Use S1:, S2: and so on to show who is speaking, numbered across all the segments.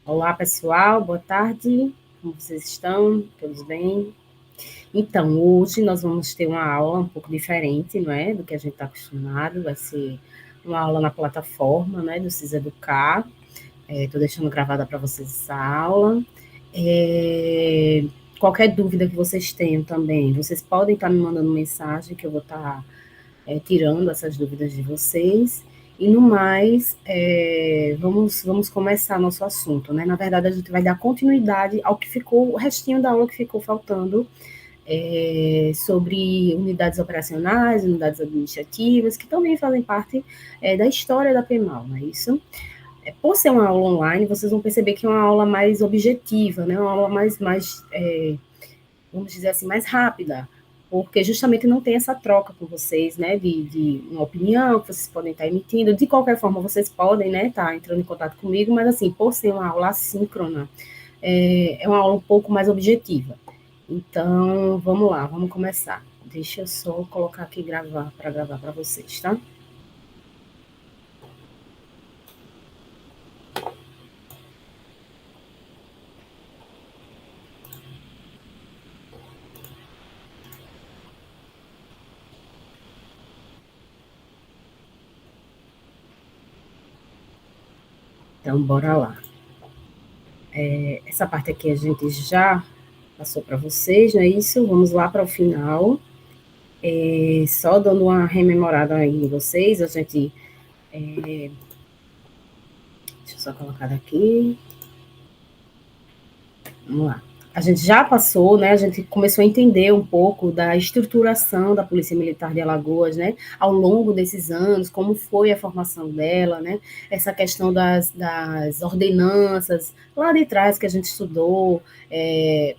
S1: Olá, pessoal, boa tarde. Como vocês estão? Todos bem? Então, hoje nós vamos ter uma aula um pouco diferente, não é? Do que a gente está acostumado. Vai ser uma aula na plataforma, né? Do CIS Educar. Estou deixando gravada para vocês essa aula. É, Qualquer dúvida que vocês tenham também, vocês podem estar me mandando mensagem que eu vou estar tirando essas dúvidas de vocês. E no mais, vamos começar nosso assunto, né? Na verdade, a gente vai dar continuidade ao que ficou, o restinho da aula que ficou faltando, sobre unidades operacionais, unidades administrativas, que também fazem parte da história da PEMAL, não é isso? Por ser uma aula online, vocês vão perceber que é uma aula mais objetiva, né? Uma aula vamos dizer assim, mais rápida, porque justamente não tem essa troca com vocês, né, de uma opinião que vocês podem estar emitindo. De qualquer forma, vocês podem, né, estar entrando em contato comigo, mas assim, por ser uma aula assíncrona, é uma aula um pouco mais objetiva. Então, vamos lá, vamos começar. Deixa eu só colocar aqui gravar para vocês, tá? Então, bora lá. Essa parte aqui a gente já passou para vocês, não é isso? Vamos lá para o final. Só dando uma rememorada aí em vocês, a gente. Deixa eu só colocar aqui. Vamos lá. A gente já passou, né? A gente começou a entender um pouco da estruturação da Polícia Militar de Alagoas, né? Ao longo desses anos, como foi a formação dela, né? Essa questão das ordenanças, lá de trás que a gente estudou,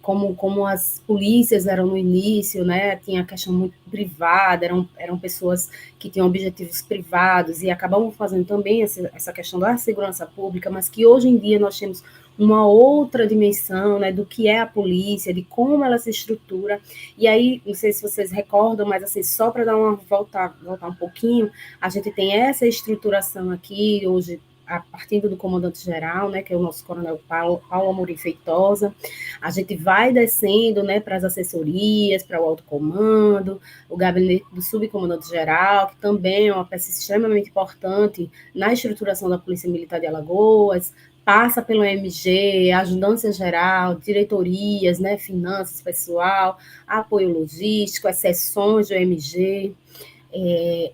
S1: como as polícias eram no início, né? Tinha a questão muito privada, eram pessoas que tinham objetivos privados e acabavam fazendo também essa questão da segurança pública, mas que hoje em dia nós temos uma outra dimensão, né, do que é a polícia, de como ela se estrutura. E aí, não sei se vocês recordam, mas assim, só para dar uma voltar um pouquinho, a gente tem essa estruturação aqui hoje a partir do comandante-geral, né, que é o nosso coronel Paulo Amorim Feitosa. A gente vai descendo, né, para as assessorias, para o alto comando, o gabinete do subcomandante-geral, que também é uma peça extremamente importante na estruturação da Polícia Militar de Alagoas, passa pelo MG, ajudância geral, diretorias, né, finanças, pessoal, apoio logístico, as seções do MG,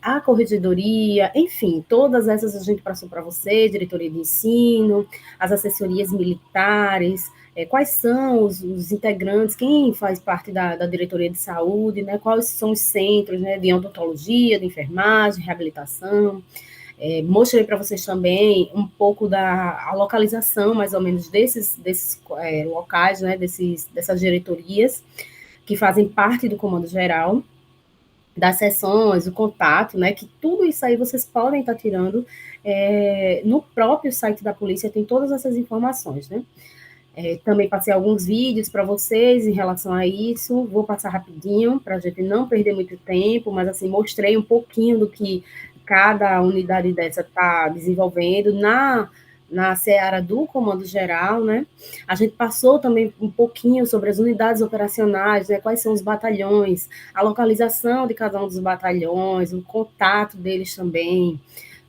S1: a corregedoria, enfim, todas essas a gente passou para você, diretoria de ensino, as assessorias militares, quais são os integrantes, quem faz parte da diretoria de saúde, né, quais são os centros, né, de odontologia, de enfermagem, reabilitação. Mostrei para vocês também um pouco da a localização, mais ou menos, desses locais, né, dessas diretorias, que fazem parte do Comando Geral, das sessões, o contato, né, que tudo isso aí vocês podem estar tirando no próprio site da polícia, tem todas essas informações, né? Também passei alguns vídeos para vocês em relação a isso, vou passar rapidinho para a gente não perder muito tempo, mas assim, mostrei um pouquinho do que cada unidade dessa está desenvolvendo na seara do Comando Geral, né? A gente passou também um pouquinho sobre as unidades operacionais, né? Quais são os batalhões, a localização de cada um dos batalhões, o contato deles também.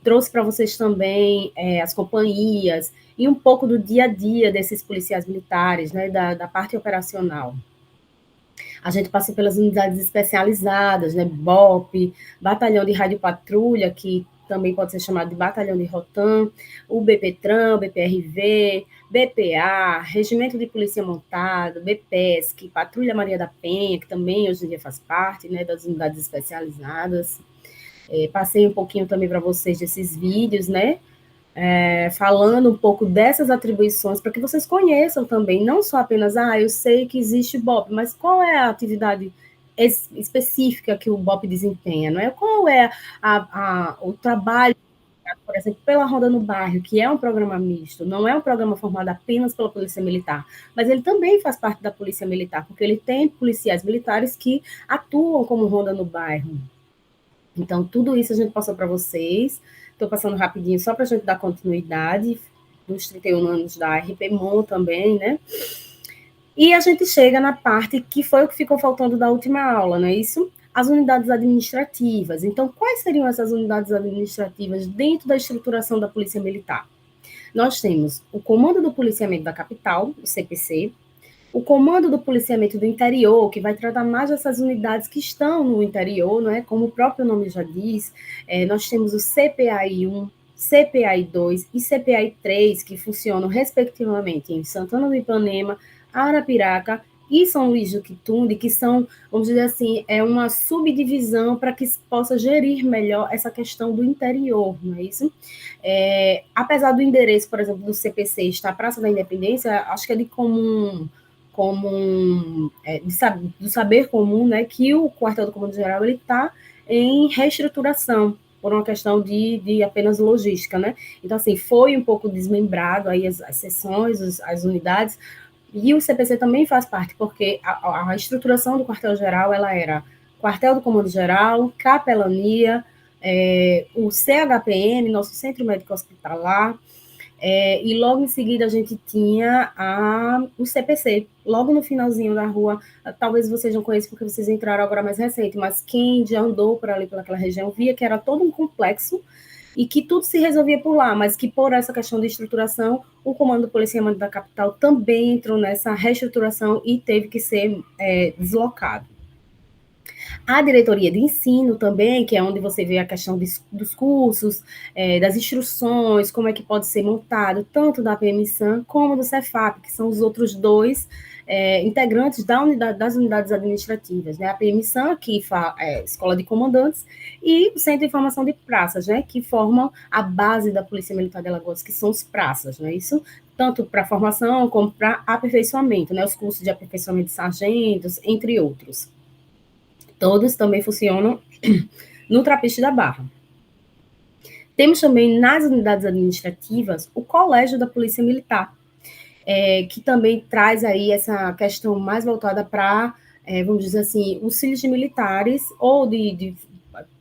S1: Trouxe para vocês também as companhias, e um pouco do dia a dia desses policiais militares, né, da parte operacional. A gente passou pelas unidades especializadas, né, BOP, Batalhão de Rádio Patrulha, que também pode ser chamado de Batalhão de Rotam, o BPTRAN, BPRV, BPA, Regimento de Polícia Montada, BPESC, Patrulha Maria da Penha, que também hoje em dia faz parte, né, das unidades especializadas. Passei um pouquinho também para vocês desses vídeos, né, falando um pouco dessas atribuições, para que vocês conheçam também, não só apenas, eu sei que existe BOP, mas qual é a atividade específica que o BOP desempenha, não é? Qual é o trabalho, por exemplo, pela Ronda no Bairro, que é um programa misto, não é um programa formado apenas pela Polícia Militar, mas ele também faz parte da Polícia Militar, porque ele tem policiais militares que atuam como Ronda no Bairro. Então, tudo isso a gente passou para vocês. Estou passando rapidinho só para a gente dar continuidade. dos 31 anos da RPMON também, né? E a gente chega na parte que foi o que ficou faltando da última aula, não é isso? As unidades administrativas. Então, quais seriam essas unidades administrativas dentro da estruturação da Polícia Militar? Nós temos o Comando do Policiamento da Capital, o CPC, o Comando do Policiamento do Interior, que vai tratar mais dessas unidades que estão no interior, não é? Como o próprio nome já diz, nós temos o CPAI-1, CPAI-2 e CPAI-3, que funcionam respectivamente em Santana do Ipanema, Arapiraca e São Luís do Quitunde, que são, vamos dizer assim, uma subdivisão para que possa gerir melhor essa questão do interior, não é isso? Apesar do endereço, por exemplo, do CPC estar Praça da Independência, acho que é de do saber comum, né, que o quartel do Comando-Geral está em reestruturação, por uma questão de apenas logística, né? Então, assim, foi um pouco desmembrado aí as seções, as unidades, e o CPC também faz parte, porque a estruturação do quartel-geral, ela era quartel do Comando-Geral, capelania, o CHPM, nosso Centro Médico Hospitalar, e logo em seguida a gente tinha o CPC, logo no finalzinho da rua. Talvez vocês não conheçam porque vocês entraram agora mais recente, mas quem já andou por ali, pelaquela região, via que era todo um complexo e que tudo se resolvia por lá, mas que por essa questão de estruturação, o Comando do Policiamento da Capital também entrou nessa reestruturação e teve que ser deslocado. A diretoria de ensino também, que é onde você vê a questão dos cursos, das instruções, como é que pode ser montado, tanto da PMSAN como do Cefap, que são os outros dois integrantes das unidades administrativas, né? A PMSAN, que Escola de Comandantes, e o Centro de Informação de Praças, né? Que formam a base da Polícia Militar de Alagoas, que são os praças, não é isso? Tanto para formação como para aperfeiçoamento, né? Os cursos de aperfeiçoamento de sargentos, entre outros. Todos também funcionam no Trapiche da Barra. Temos também nas unidades administrativas o Colégio da Polícia Militar, que também traz aí essa questão mais voltada para, vamos dizer assim, os filhos de militares ou de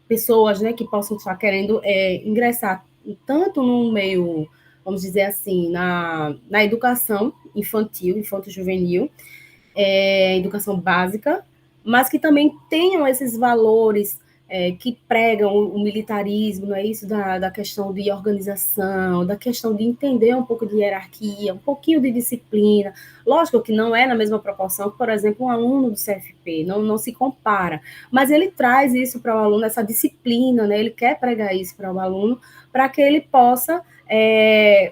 S1: pessoas, né, que possam estar querendo ingressar tanto no meio, vamos dizer assim, na educação infantil, infanto-juvenil, educação básica, mas que também tenham esses valores que pregam o militarismo, não é isso? Da questão de organização, da questão de entender um pouco de hierarquia, um pouquinho de disciplina. Lógico que não é na mesma proporção que, por exemplo, um aluno do CFP, não se compara, mas ele traz isso para o aluno, essa disciplina, né? Ele quer pregar isso para o aluno, para que ele possa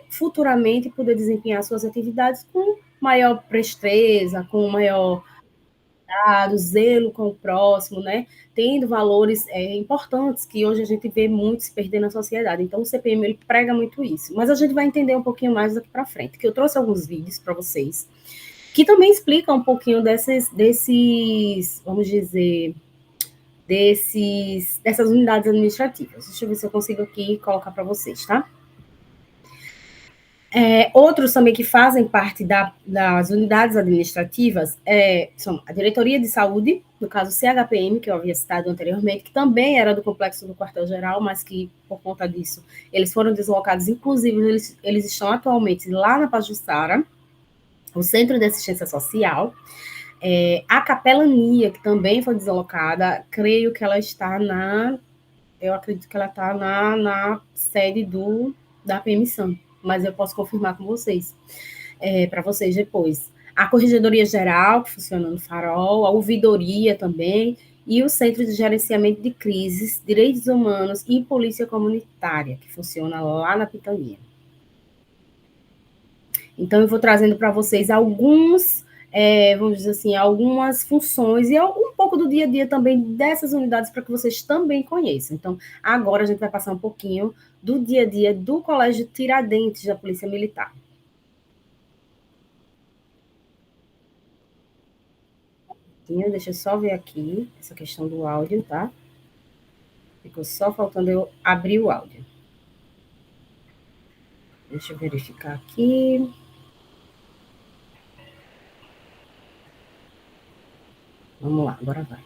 S1: futuramente poder desempenhar suas atividades com maior presteza, com maior zelo com o próximo, né? Tendo valores importantes que hoje a gente vê muito se perder na sociedade. Então, o CPM ele prega muito isso. Mas a gente vai entender um pouquinho mais daqui para frente, que eu trouxe alguns vídeos para vocês que também explicam um pouquinho desses, vamos dizer, dessas unidades administrativas. Deixa eu ver se eu consigo aqui colocar para vocês, tá? Outros também que fazem parte das unidades administrativas são a Diretoria de Saúde, no caso CHPM, que eu havia citado anteriormente, que também era do complexo do quartel-geral, mas que, por conta disso, eles foram deslocados, inclusive, eles estão atualmente lá na Pajuçara, o Centro de Assistência Social, a Capelania, que também foi deslocada, creio que ela está eu acredito que ela está na sede da PMSAN, mas eu posso confirmar com vocês, para vocês depois. A Corregedoria Geral, que funciona no Farol, a Ouvidoria também, e o Centro de Gerenciamento de Crises, Direitos Humanos e Polícia Comunitária, que funciona lá na Pitania. Então, eu vou trazendo para vocês vamos dizer assim, algumas funções e um pouco do dia a dia também dessas unidades para que vocês também conheçam. Então, agora a gente vai passar um pouquinho do dia a dia do Colégio Tiradentes da Polícia Militar. Deixa eu só ver aqui essa questão do áudio, tá? Ficou só faltando eu abrir o áudio. Deixa eu verificar aqui. Vamos lá, agora vai.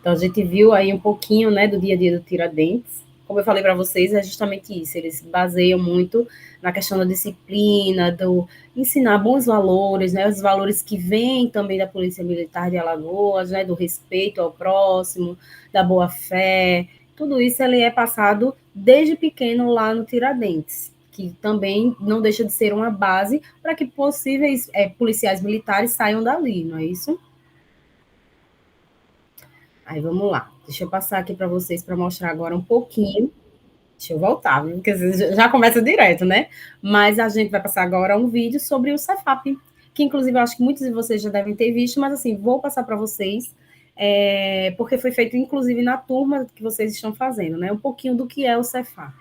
S1: Então a gente viu aí um pouquinho, né, do dia a dia do Tiradentes. Como eu falei para vocês, é justamente isso. Eles se baseiam muito na questão da disciplina, do ensinar bons valores, né, os valores que vêm também da Polícia Militar de Alagoas, né, do respeito ao próximo, da boa fé. Tudo isso ele é passado desde pequeno lá no Tiradentes, que também não deixa de ser uma base para que possíveis policiais militares saiam dali, não é isso? Aí vamos lá. Deixa eu passar aqui para vocês para mostrar agora um pouquinho. Deixa eu voltar, viu? Porque já começa direto, né? Mas a gente vai passar agora um vídeo sobre o Cefap, que inclusive eu acho que muitos de vocês já devem ter visto, mas assim, vou passar para vocês, porque foi feito inclusive na turma que vocês estão fazendo, né? Um pouquinho do que é o Cefap.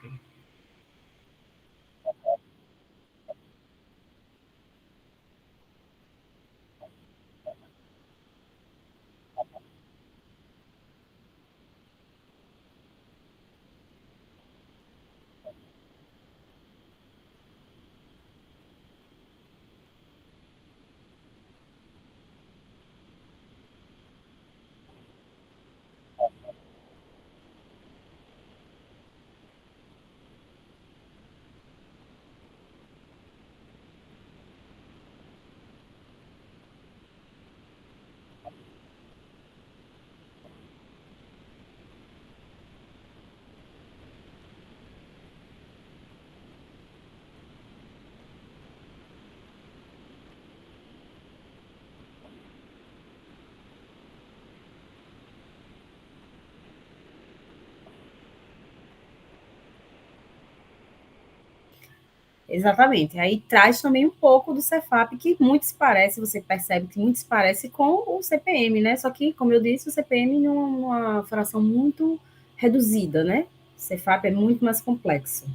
S1: Exatamente. Aí traz também um pouco do Cefap, que muito se parece, você percebe que muito se parece com o CPM, né? Só que, como eu disse, o CPM numa fração muito reduzida, né? O Cefap é muito mais complexo.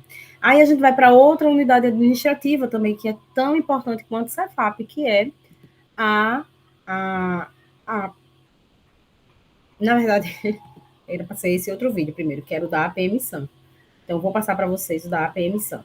S1: Aí a gente vai para outra unidade administrativa também, que é tão importante quanto o Cefap, que é a, a, a na verdade, era para ser esse outro vídeo primeiro, que era o da APM SAM. Então, eu vou passar para vocês o da APM SAM.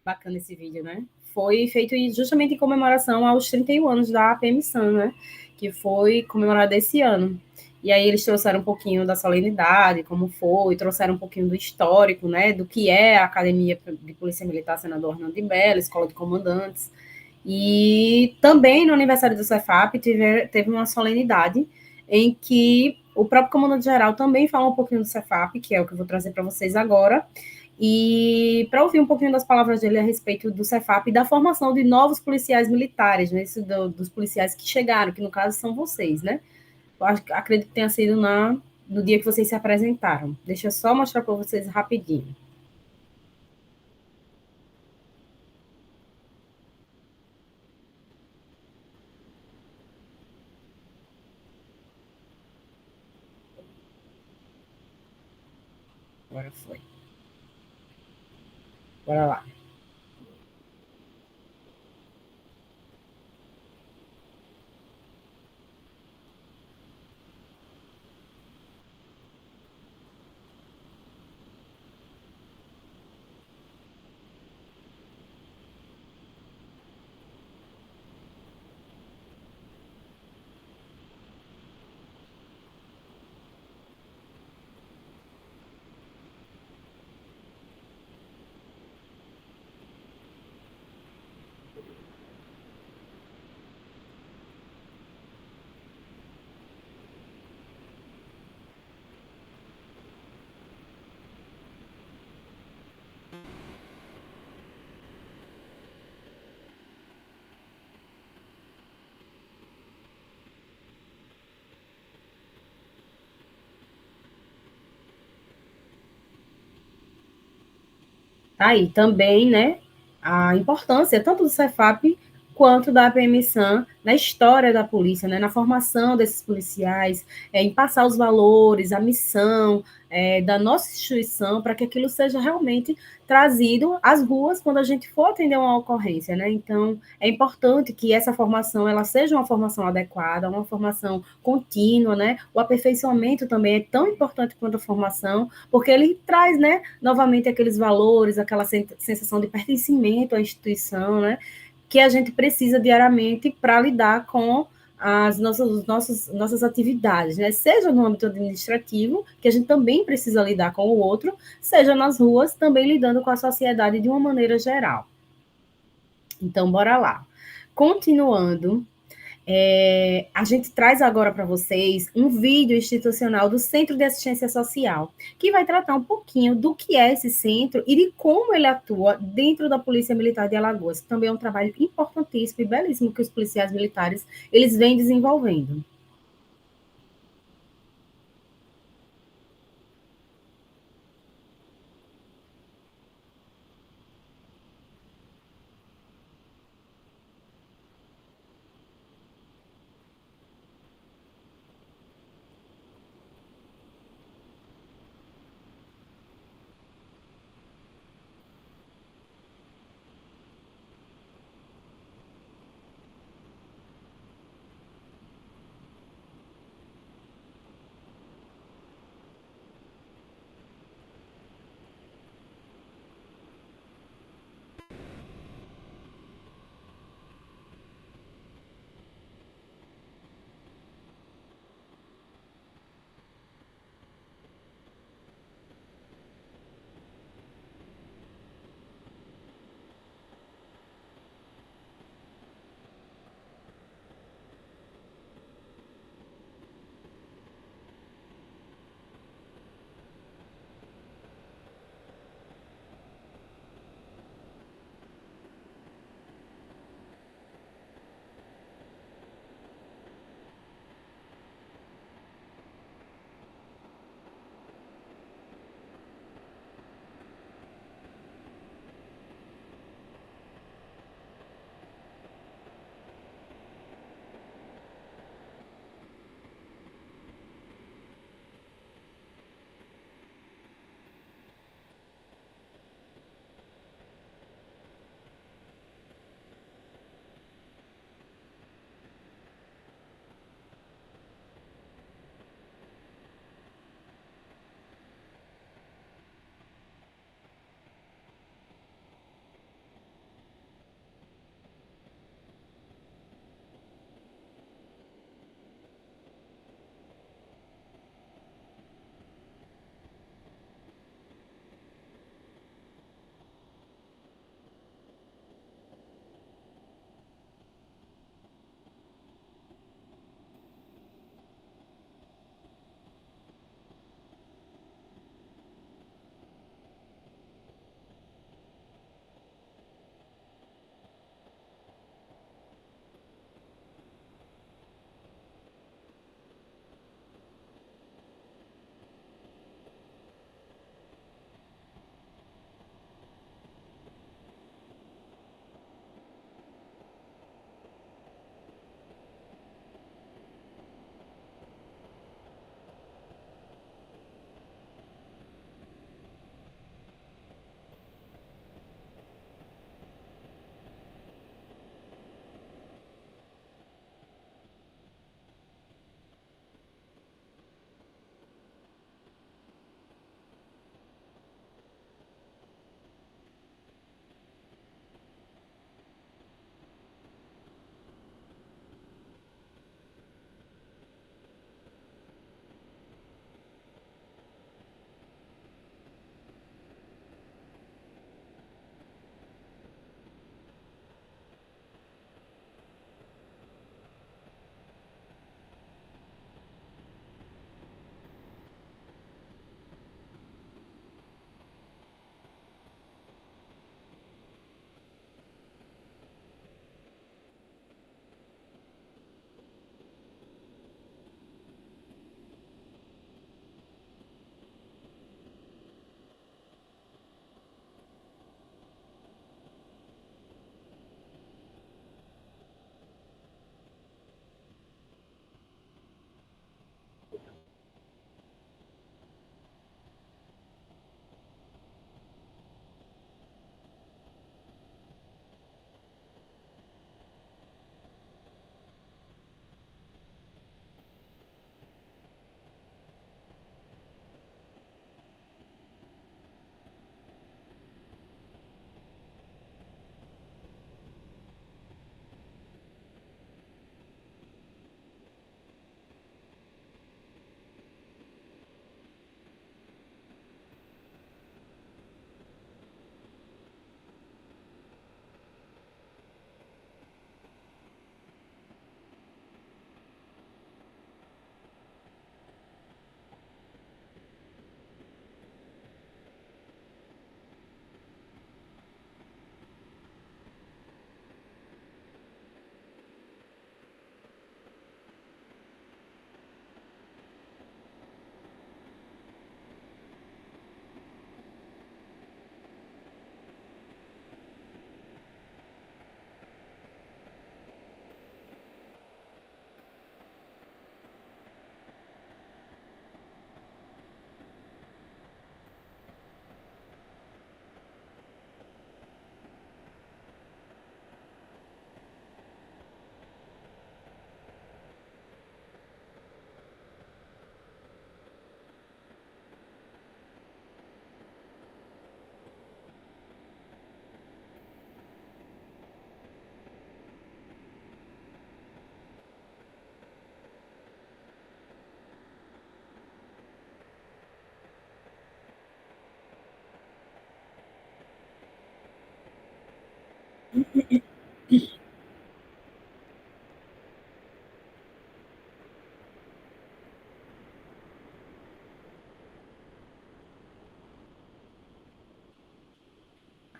S1: Bacana esse vídeo, né? Foi feito justamente em comemoração aos 31 anos da PM-SAM, né? Que foi comemorado esse ano. E aí eles trouxeram um pouquinho da solenidade, como foi, trouxeram um pouquinho do histórico, né? Do que é a Academia de Polícia Militar Senador Hernando de Mello, Escola de Comandantes. E também no aniversário do Cefap teve uma solenidade em que o próprio comandante-geral também fala um pouquinho do Cefap, que é o que eu vou trazer para vocês agora, e para ouvir um pouquinho das palavras dele a respeito do Cefap e da formação de novos policiais militares, né, dos policiais que chegaram, que no caso são vocês, né? Eu acredito que tenha sido no dia que vocês se apresentaram. Deixa eu só mostrar para vocês rapidinho. Agora foi. Bora lá. Tá aí também, né, a importância tanto do Cefap quanto da PM-SAM na história da polícia, né, na formação desses policiais, em passar os valores, a missão da nossa instituição para que aquilo seja realmente trazido às ruas quando a gente for atender uma ocorrência, né? Então, é importante que essa formação ela seja uma formação adequada, uma formação contínua, né? O aperfeiçoamento também é tão importante quanto a formação, porque ele traz, né, novamente aqueles valores, aquela sensação de pertencimento à instituição, né, que a gente precisa diariamente para lidar com as nossas atividades, né? Seja no âmbito administrativo, que a gente também precisa lidar com o outro, seja nas ruas, também lidando com a sociedade de uma maneira geral. Então, bora lá. Continuando, a gente traz agora para vocês um vídeo institucional do Centro de Assistência Social, que vai tratar um pouquinho do que é esse centro e de como ele atua dentro da Polícia Militar de Alagoas. Também é um trabalho importantíssimo e belíssimo que os policiais militares eles vêm desenvolvendo.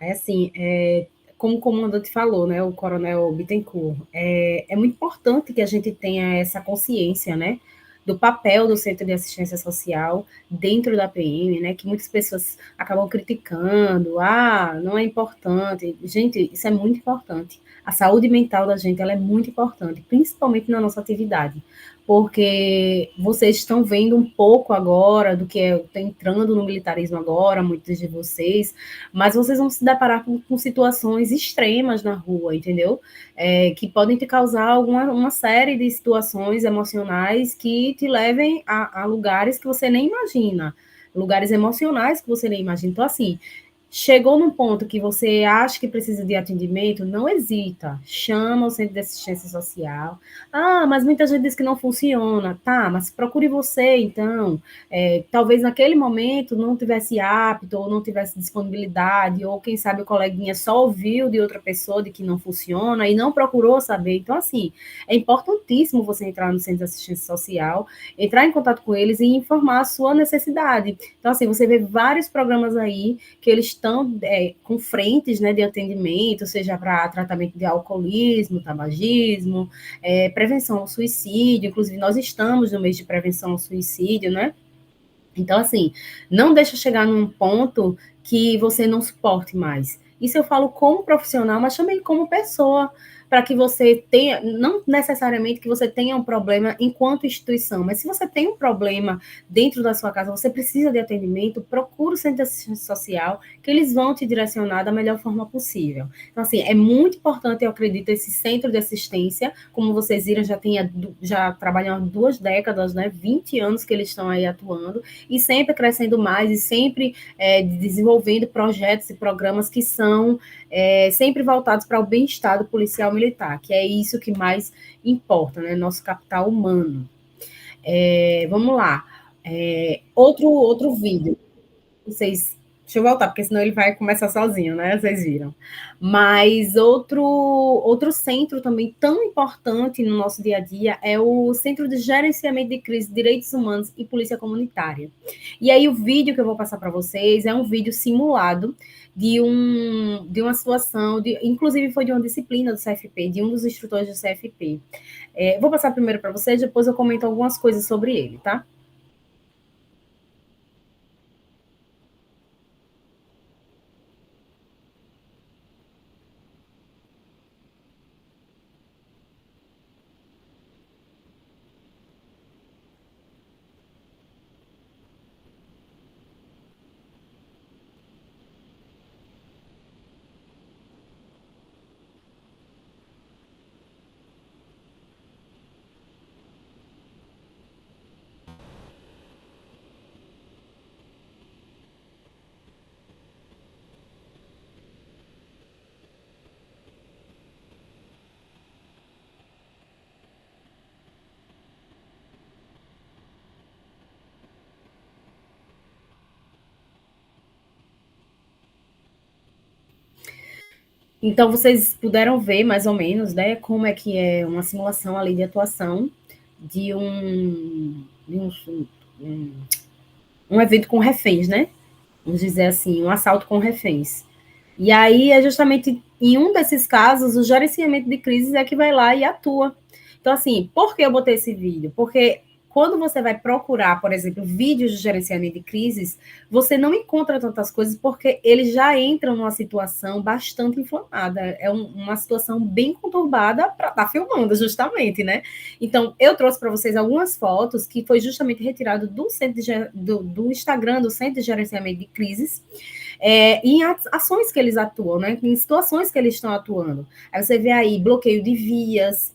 S1: Aí, assim, como o comandante falou, né, o coronel Bittencourt, é muito importante que a gente tenha essa consciência, né, do papel do Centro de Assistência Social dentro da PM, né, que muitas pessoas acabam criticando, não é importante. Gente, isso é muito importante. A saúde mental da gente, ela é muito importante, principalmente na nossa atividade, porque vocês estão vendo um pouco agora do que está entrando no militarismo agora, muitos de vocês, mas vocês vão se deparar com situações extremas na rua, entendeu? Que podem te causar uma série de situações emocionais que te levem a lugares que você nem imagina, lugares emocionais que você nem imagina. Então, assim, chegou num ponto que você acha que precisa de atendimento, não hesita, chama o centro de assistência social. Mas muita gente diz que não funciona. Tá, mas procure você, então. Talvez naquele momento não tivesse apto, ou não tivesse disponibilidade, ou quem sabe o coleguinha só ouviu de outra pessoa de que não funciona e não procurou saber. Então, assim, é importantíssimo você entrar no centro de assistência social, entrar em contato com eles e informar a sua necessidade. Então, assim, você vê vários programas aí que eles estão com frentes, né, de atendimento, seja para tratamento de alcoolismo, tabagismo, prevenção ao suicídio. Inclusive, nós estamos no mês de prevenção ao suicídio, né? Então, assim, não deixa chegar num ponto que você não suporte mais. Isso eu falo como profissional, mas também como pessoa, para que você tenha, não necessariamente que você tenha um problema enquanto instituição, mas se você tem um problema dentro da sua casa, você precisa de atendimento, procura o centro de assistência social, que eles vão te direcionar da melhor forma possível. Então, assim, é muito importante, eu acredito, esse centro de assistência, como vocês viram, já trabalham há 2 décadas, né, 20 anos que eles estão aí atuando, e sempre crescendo mais, e sempre desenvolvendo projetos e programas que são sempre voltados para o bem-estar do policial militar, que é isso que mais importa, né? Nosso capital humano. Vamos lá. Outro vídeo. Vocês. Deixa eu voltar, porque senão ele vai começar sozinho, né? Vocês viram. Mas outro centro também tão importante no nosso dia a dia é o Centro de Gerenciamento de Crise, Direitos Humanos e Polícia Comunitária. E aí o vídeo que eu vou passar para vocês é um vídeo simulado de uma situação, inclusive foi de uma disciplina do CFP, de um dos instrutores do CFP. Vou passar primeiro para vocês, depois eu comento algumas coisas sobre ele, tá? Então, vocês puderam ver mais ou menos, né, como é que é uma simulação ali de atuação de um evento com reféns, né? Vamos dizer assim, um assalto com reféns. E aí é justamente em um desses casos, o gerenciamento de crises é que vai lá e atua. Então, assim, por que eu botei esse vídeo? Porque quando você vai procurar, por exemplo, vídeos de gerenciamento de crises, você não encontra tantas coisas porque eles já entram numa situação bastante inflamada. É uma situação bem conturbada para estar filmando, justamente, né? Então, eu trouxe para vocês algumas fotos que foi justamente retirado do Instagram do Centro de Gerenciamento de Crises, em ações que eles atuam, né? Em situações que eles estão atuando. Aí você vê aí bloqueio de vias,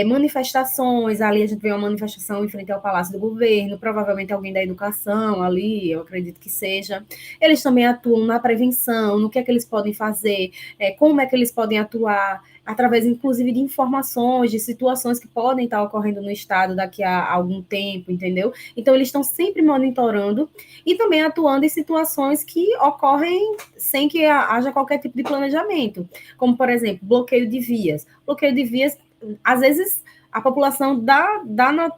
S1: manifestações, ali a gente vê uma manifestação em frente ao Palácio do Governo, provavelmente alguém da educação ali, eu acredito que seja. Eles também atuam na prevenção, no que é que eles podem fazer, como é que eles podem atuar, através, inclusive, de informações, de situações que podem estar ocorrendo no Estado daqui a algum tempo, entendeu? Então, eles estão sempre monitorando e também atuando em situações que ocorrem sem que haja qualquer tipo de planejamento, como, por exemplo, bloqueio de vias. Bloqueio de vias, às vezes, a população dá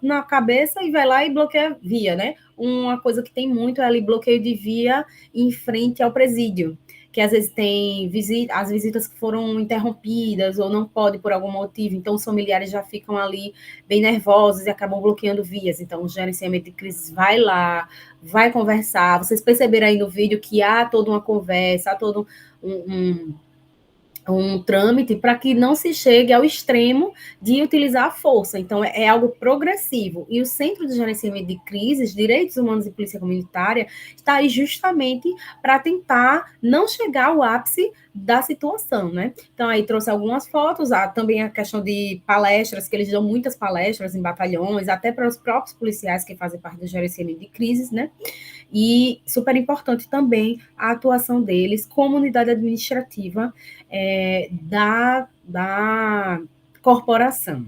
S1: na cabeça e vai lá e bloqueia a via, né? Uma coisa que tem muito é ali bloqueio de via em frente ao presídio. que às vezes tem as visitas que foram interrompidas ou não pode por algum motivo, então os familiares já ficam ali bem nervosos e acabam bloqueando vias. Então, o gerenciamento de crises vai lá, vai conversar. Vocês perceberam aí no vídeo que há toda uma conversa, há todo um trâmite para que não se chegue ao extremo de utilizar a força. Então, é algo progressivo. E o Centro de Gerenciamento de Crises, Direitos Humanos e Polícia Comunitária está aí justamente para tentar não chegar ao ápice da situação, né? Então, aí trouxe algumas fotos, também a questão de palestras, que eles dão muitas palestras em batalhões, até para os próprios policiais que fazem parte do gerenciamento de crises, né? E super importante também a atuação deles como unidade administrativa da corporação.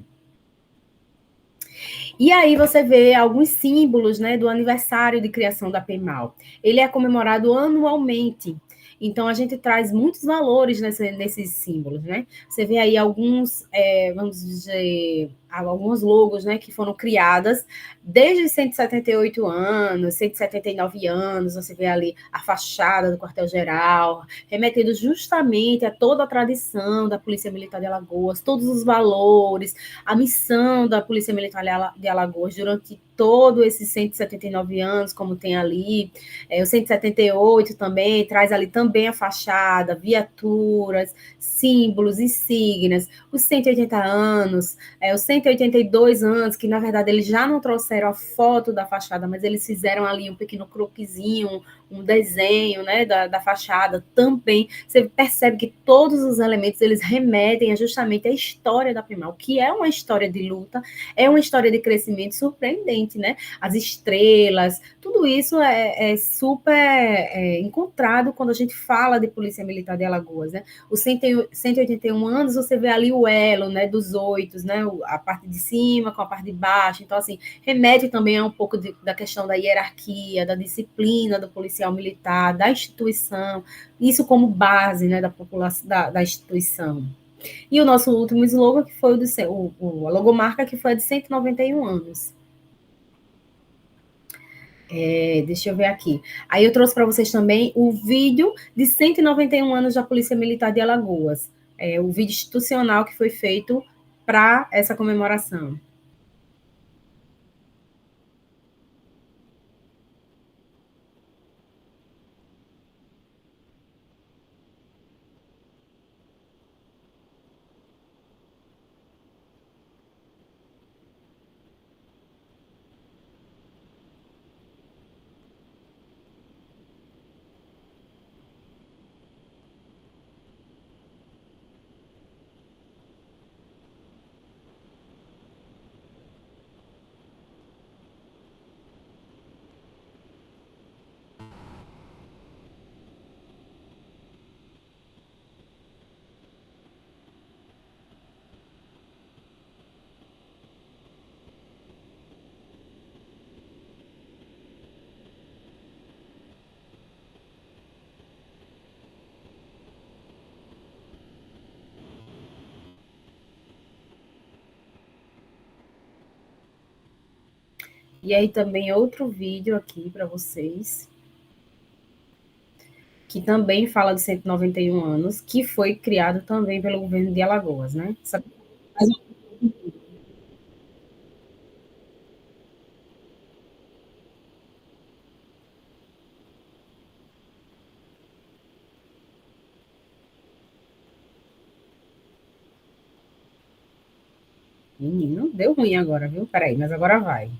S1: E aí você vê alguns símbolos, né, do aniversário de criação da PEMAL. Ele é comemorado anualmente. Então, a gente traz muitos valores nesses símbolos, né? Você vê aí alguns, vamos dizer, alguns logos, né, que foram criadas desde os 178 anos, 179 anos, você vê ali a fachada do quartel-geral, remetendo justamente a toda a tradição da Polícia Militar de Alagoas, todos os valores, a missão da Polícia Militar de Alagoas durante todos esses 179 anos, como tem ali, o 178 também, traz ali também a fachada, viaturas, símbolos, insígnias, os 180 anos, os 182 anos, que na verdade eles já não trouxeram a foto da fachada, mas eles fizeram ali um pequeno croquisinho, um desenho, né, da fachada também. Você percebe que todos os elementos eles remetem justamente à história da Primal, que é uma história de luta, é uma história de crescimento surpreendente, né? As estrelas, tudo isso é super encontrado quando a gente fala de Polícia Militar de Alagoas, né? Os 181 anos, você vê ali o elo, né, dos oitos, né, a parte de cima com a parte de baixo. Então, assim, remete também a um pouco da questão da hierarquia, da disciplina do policial militar, da instituição, isso como base, né, da população, da instituição. E o nosso último slogan, que foi a logomarca, que foi a de 191 anos. Deixa eu ver aqui. Aí eu trouxe para vocês também o vídeo de 191 anos da Polícia Militar de Alagoas. O vídeo institucional que foi feito para essa comemoração. E aí também outro vídeo aqui para vocês, que também fala de 191 anos, que foi criado também pelo governo de Alagoas, né? Menino, deu ruim agora, viu? Peraí, mas agora vai.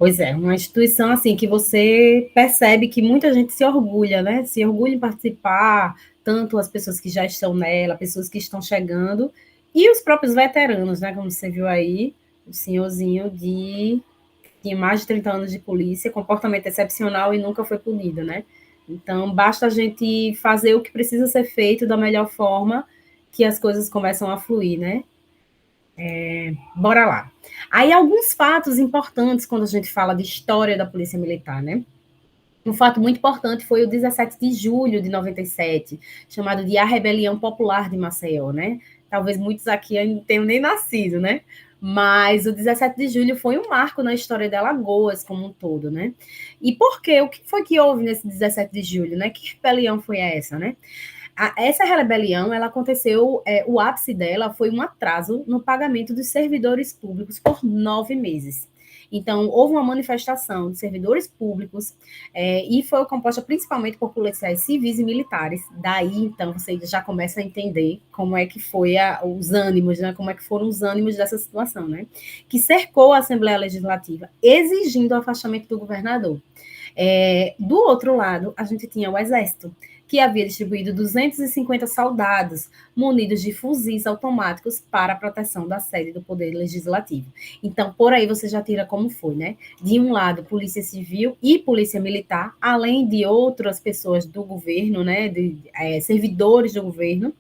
S1: Pois é, uma instituição assim que você percebe que muita gente se orgulha, né? Se orgulha em participar, tanto as pessoas que já estão nela, pessoas que estão chegando, e os próprios veteranos, né? Como você viu aí, o senhorzinho de tinha mais de 30 anos de polícia, comportamento excepcional e nunca foi punido, né? Então, basta a gente fazer o que precisa ser feito da melhor forma que as coisas começam a fluir, né? Bora lá. Aí, alguns fatos importantes quando a gente fala de história da Polícia Militar, né? Um fato muito importante foi o 17 de julho de 97, chamado de A Rebelião Popular de Maceió, né? Talvez muitos aqui ainda não tenham nem nascido, né? Mas o 17 de julho foi um marco na história de Alagoas como um todo, né? E por quê? O que foi que houve nesse 17 de julho, né? Que rebelião foi essa, né? Essa rebelião, ela aconteceu, o ápice dela foi um atraso no pagamento dos servidores públicos por 9 meses. Então, houve uma manifestação de servidores públicos e foi composta principalmente por policiais civis e militares. Daí, então, você já começa a entender como é que foi os ânimos, né? Como é que foram os ânimos dessa situação, né? Que cercou a Assembleia Legislativa, exigindo o afastamento do governador. Do outro lado, a gente tinha o Exército, que havia distribuído 250 soldados munidos de fuzis automáticos para a proteção da sede do Poder Legislativo. Então, por aí você já tira como foi, né? De um lado, Polícia Civil e Polícia Militar, além de outras pessoas do governo, né? Servidores do governo,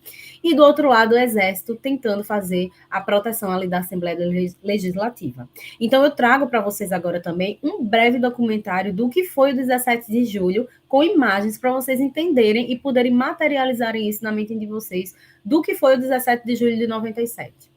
S1: e do outro lado, o Exército tentando fazer a proteção ali da Assembleia Legislativa. Então, eu trago para vocês agora também um breve documentário do que foi o 17 de julho, com imagens para vocês entenderem e poderem materializarem isso na mente de vocês, do que foi o 17 de julho de 97.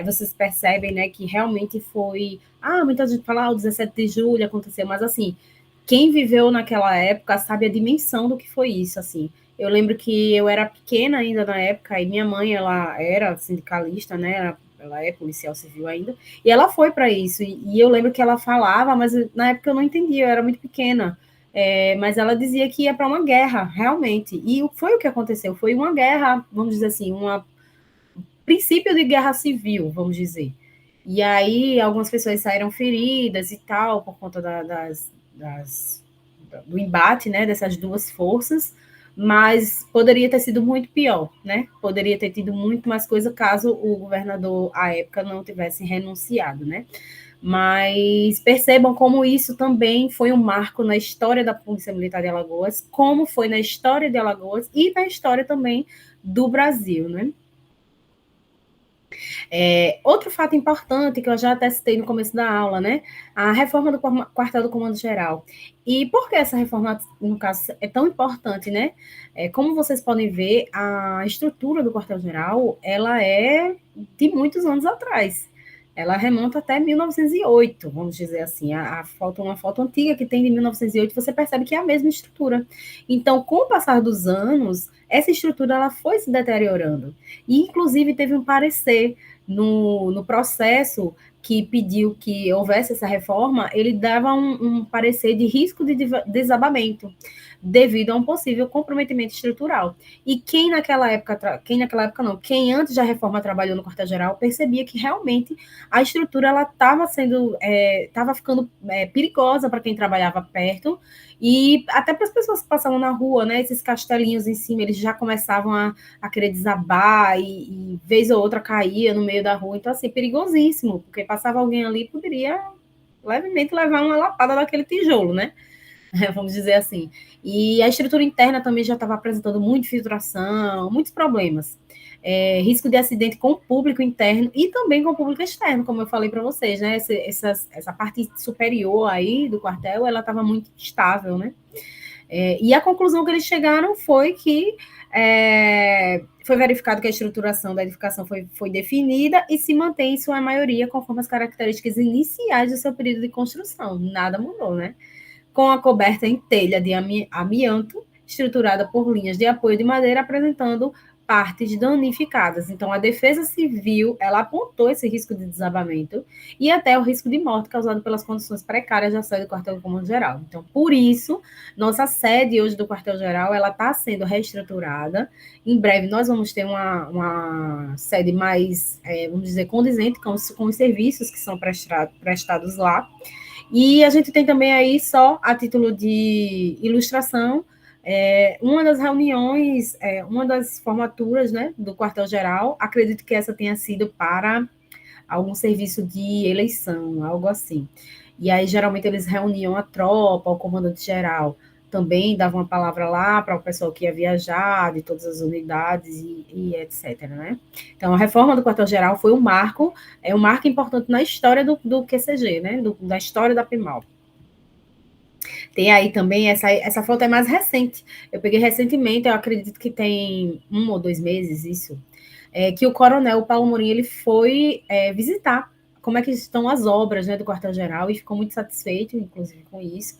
S1: Aí vocês percebem, né, que realmente foi... muita gente fala, o 17 de julho aconteceu, mas assim, quem viveu naquela época sabe a dimensão do que foi isso, assim. Eu lembro que eu era pequena ainda na época, e minha mãe, ela era sindicalista, né, ela é policial civil ainda, e ela foi para isso, e eu lembro que ela falava, mas na época eu não entendia, eu era muito pequena, mas ela dizia que ia para uma guerra, realmente, e foi o que aconteceu, foi uma guerra, vamos dizer assim, um princípio de guerra civil, vamos dizer. E aí algumas pessoas saíram feridas e tal, por conta do embate, né, dessas duas forças, mas poderia ter sido muito pior, né? Poderia ter tido muito mais coisa caso o governador, à época, não tivesse renunciado, né? Mas percebam como isso também foi um marco na história da Polícia Militar de Alagoas, como foi na história de Alagoas e na história também do Brasil, né? Outro fato importante, que eu já até citei no começo da aula, né? A reforma do quartel do Comando-Geral. E por que essa reforma, no caso, é tão importante, né? Como vocês podem ver, a estrutura do quartel-geral, ela é de muitos anos atrás. Ela remonta até 1908, vamos dizer assim. Uma foto antiga que tem de 1908, você percebe que é a mesma estrutura. Então, com o passar dos anos, essa estrutura ela foi se deteriorando. E, inclusive, teve um parecer no processo que pediu que houvesse essa reforma, ele dava um parecer de risco de desabamento devido a um possível comprometimento estrutural. E quem antes da reforma trabalhou no quartel-geral percebia que realmente a estrutura ela estava estava ficando perigosa para quem trabalhava perto e até para as pessoas que passavam na rua, né? Esses castelinhos em cima, eles já começavam a querer desabar e vez ou outra caía no meio da rua. Então, assim, perigosíssimo, porque passava alguém ali poderia levemente levar uma lapada daquele tijolo, né? Vamos dizer assim. E a estrutura interna também já estava apresentando muita filtração, muitos problemas. Risco de acidente com o público interno e também com o público externo, como eu falei para vocês, né? Essa parte superior aí do quartel, ela estava muito estável, né? E a conclusão que eles chegaram foi que foi verificado que a estruturação da edificação foi definida e se mantém em sua maioria conforme as características iniciais do seu período de construção. Nada mudou, né? Com a coberta em telha de amianto, estruturada por linhas de apoio de madeira, apresentando partes danificadas. Então, a Defesa Civil, ela apontou esse risco de desabamento e até o risco de morte causado pelas condições precárias de acesso do quartel do Comando-Geral. Então, por isso, nossa sede hoje do quartel-geral, ela está sendo reestruturada. Em breve, nós vamos ter uma sede mais, vamos dizer, condizente com os serviços que são prestados lá. E a gente tem também aí, só a título de ilustração, uma das reuniões, uma das formaturas, né, do quartel-geral, acredito que essa tenha sido para algum serviço de eleição, algo assim. E aí, geralmente, eles reuniam a tropa, o comandante-geral, também davam uma palavra lá para o pessoal que ia viajar, de todas as unidades e etc. Né? Então, a reforma do quartel-geral foi um marco importante na história do QCG, né? Da história da PEMAL. Tem aí também, essa foto é mais recente. Eu peguei recentemente, eu acredito que tem 1 ou 2 meses isso, que o coronel Paulo Morim ele foi visitar como é que estão as obras, né, do quartel-geral e ficou muito satisfeito, inclusive, com isso.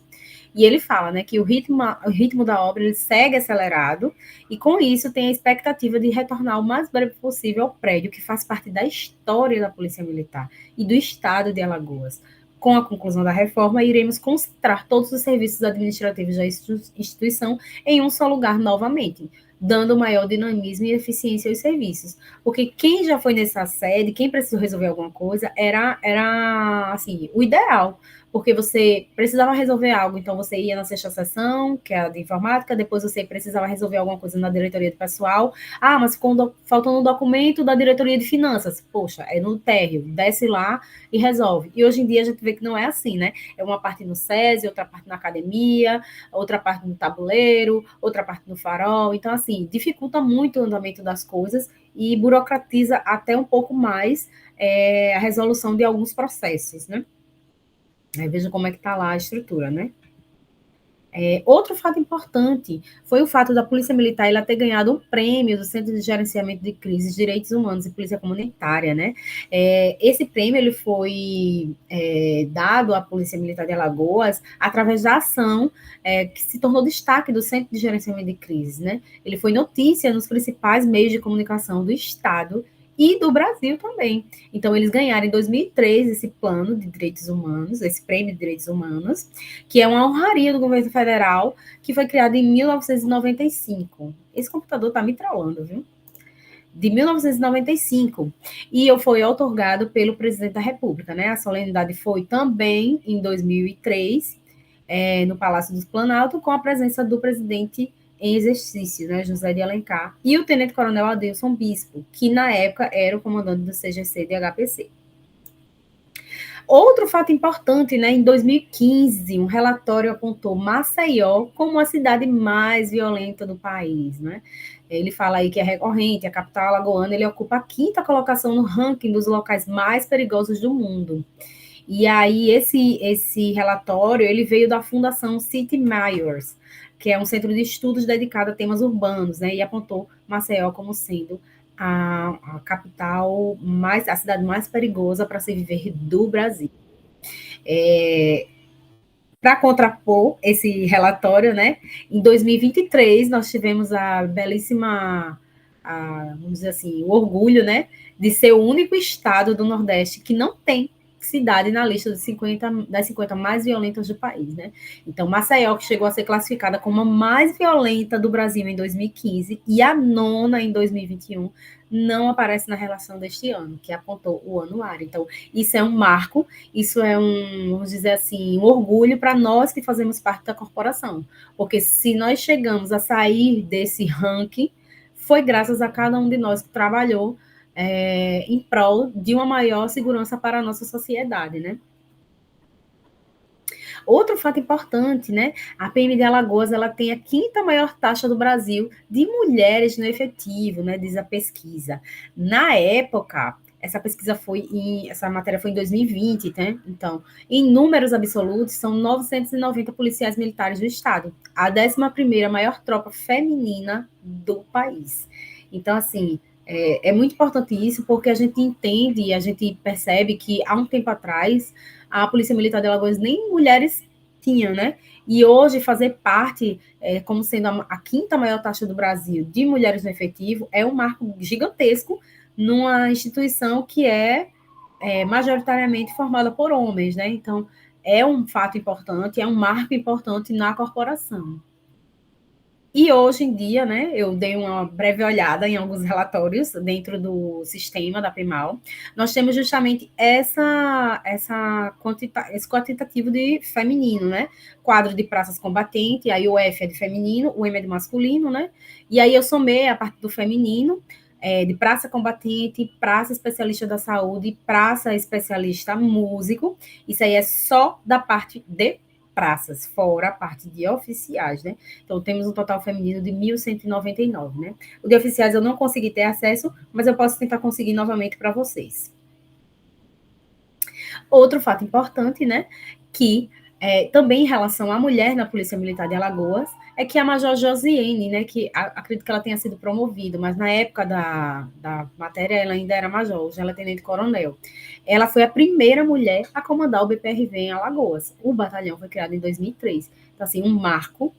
S1: E ele fala, né, que o ritmo da obra ele segue acelerado e com isso tem a expectativa de retornar o mais breve possível ao prédio que faz parte da história da Polícia Militar e do Estado de Alagoas. Com a conclusão da reforma, iremos concentrar todos os serviços administrativos da instituição em um só lugar novamente, dando maior dinamismo e eficiência aos serviços. Porque quem já foi nessa sede, quem precisou resolver alguma coisa, era assim, o ideal. Porque você precisava resolver algo, então você ia na sexta sessão, que é a de informática, depois você precisava resolver alguma coisa na diretoria de pessoal. Mas ficou faltando um documento da diretoria de finanças. Poxa, é no térreo, desce lá e resolve. E hoje em dia a gente vê que não é assim, né? É uma parte no SESI, outra parte na academia, outra parte no tabuleiro, outra parte no farol. Então, assim, dificulta muito o andamento das coisas e burocratiza até um pouco mais a resolução de alguns processos, né? Aí veja como é que está lá a estrutura, né? Outro fato importante foi o fato da Polícia Militar ela ter ganhado um prêmio do Centro de Gerenciamento de Crises, Direitos Humanos e Polícia Comunitária, né? Esse prêmio ele foi dado à Polícia Militar de Alagoas através da ação que se tornou destaque do Centro de Gerenciamento de Crises, né? Ele foi notícia nos principais meios de comunicação do Estado e do Brasil também. Então, eles ganharam em 2003 esse plano de direitos humanos, esse prêmio de direitos humanos, que é uma honraria do governo federal, que foi criado em 1995. Esse computador está me trollando, viu? De 1995, e foi otorgado pelo presidente da República, né? A solenidade foi também em 2003, no Palácio dos Planalto, com a presença do presidente em exercício, né, José de Alencar, e o tenente-coronel Adilson Bispo, que na época era o comandante do CGC de HPC. Outro fato importante, né, em 2015, um relatório apontou Maceió como a cidade mais violenta do país, né? Ele fala aí que é recorrente, a capital alagoana, ele ocupa a 5ª colocação no ranking dos locais mais perigosos do mundo. E aí esse relatório, ele veio da Fundação City Mayors, que é um centro de estudos dedicado a temas urbanos, né? E apontou Maceió como sendo a capital a cidade mais perigosa para se viver do Brasil. Para contrapor esse relatório, né? Em 2023 nós tivemos a belíssima, vamos dizer assim, o orgulho, né, de ser o único estado do Nordeste que não tem cidade na lista das 50 mais violentas do país, né? Então, Maceió, que chegou a ser classificada como a mais violenta do Brasil em 2015 e a nona em 2021, não aparece na relação deste ano, que apontou o anuário. Então, isso é um marco, isso é vamos dizer assim, um orgulho para nós que fazemos parte da corporação. Porque se nós chegamos a sair desse ranking, foi graças a cada um de nós que trabalhou em prol de uma maior segurança para a nossa sociedade, né? Outro fato importante, né? A PM de Alagoas ela tem a 5ª maior taxa do Brasil de mulheres no efetivo, né? Diz a pesquisa. Na época, essa matéria foi em 2020, né? Então, em números absolutos, são 990 policiais militares do Estado, a 11ª maior tropa feminina do país. Então, assim, é muito importante isso, porque a gente entende e a gente percebe que há um tempo atrás a Polícia Militar de Alagoas nem mulheres tinha, né? E hoje fazer parte, como sendo a 5ª maior taxa do Brasil de mulheres no efetivo, é um marco gigantesco numa instituição que majoritariamente formada por homens, né? Então, é um fato importante, é um marco importante na corporação. E hoje em dia, né, eu dei uma breve olhada em alguns relatórios dentro do sistema da PEMAL, nós temos justamente esse quantitativo de feminino, né? Quadro de praças combatente, aí o F é de feminino, o M é de masculino, né? E aí eu somei a parte do feminino, de praça combatente, praça especialista da saúde, praça especialista músico, isso aí é só da parte de praças, fora a parte de oficiais, né? Então, temos um total feminino de 1.199, né? O de oficiais eu não consegui ter acesso, mas eu posso tentar conseguir novamente para vocês. Outro fato importante, né, que também em relação à mulher na Polícia Militar de Alagoas, é que a Major Josiane, né, que acredito que ela tenha sido promovida, mas na época da matéria ela ainda era major, hoje ela é tenente-coronel. Ela foi a primeira mulher a comandar o BPRV em Alagoas. O batalhão foi criado em 2003. Então, assim, um marco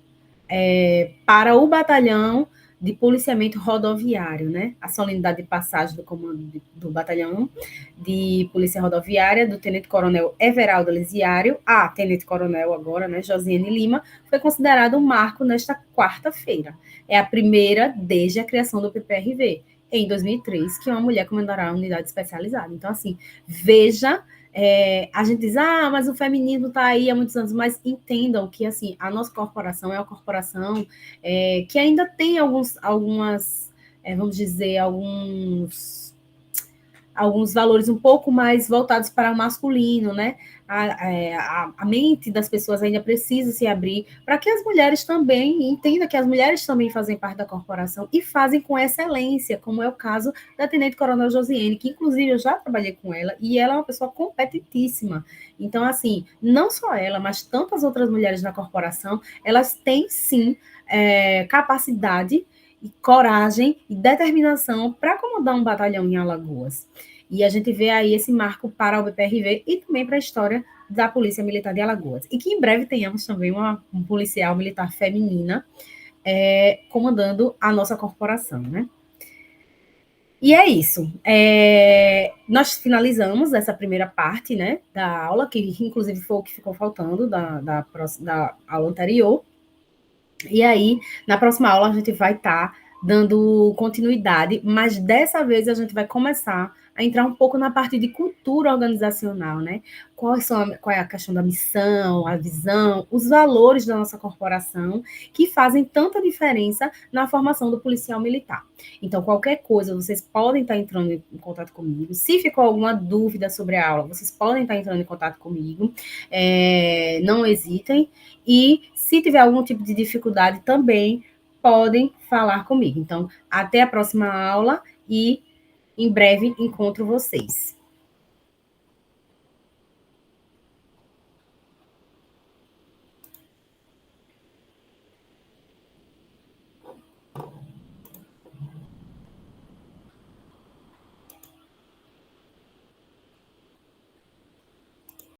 S1: para o batalhão de policiamento rodoviário, né? A solenidade de passagem do comando do batalhão de polícia rodoviária do tenente-coronel Everaldo Lisiário, a tenente-coronel agora, né, Josiane Lima, foi considerado um marco nesta quarta-feira. É a primeira desde a criação do PPRV, em 2003, que uma mulher comandará a unidade especializada. Então, assim, veja a gente diz, mas o feminismo está aí há muitos anos, mas entendam que, assim, a nossa corporação é uma corporação que ainda tem vamos dizer, alguns valores um pouco mais voltados para o masculino, né? a mente das pessoas ainda precisa se abrir para que as mulheres também entendam que as mulheres também fazem parte da corporação e fazem com excelência, como é o caso da Tenente Coronel Josiane, que inclusive eu já trabalhei com ela e ela é uma pessoa competentíssima. Então, assim, não só ela, mas tantas outras mulheres na corporação, elas têm sim capacidade e coragem e determinação para comandar um batalhão em Alagoas. E a gente vê aí esse marco para o BPRV e também para a história da Polícia Militar de Alagoas. E que em breve tenhamos também um policial militar feminina comandando a nossa corporação, né? E é isso. Nós finalizamos essa primeira parte, né, da aula, que inclusive foi o que ficou faltando da aula anterior. E aí, na próxima aula, a gente vai estar dando continuidade, mas dessa vez a gente vai começar a entrar um pouco na parte de cultura organizacional, né? Qual é a questão da missão, a visão, os valores da nossa corporação que fazem tanta diferença na formação do policial militar. Então, qualquer coisa, vocês podem estar entrando em contato comigo. Se ficou alguma dúvida sobre a aula, vocês podem estar entrando em contato comigo. Não hesitem. E se tiver algum tipo de dificuldade também, podem falar comigo. Então, até a próxima aula e em breve encontro vocês.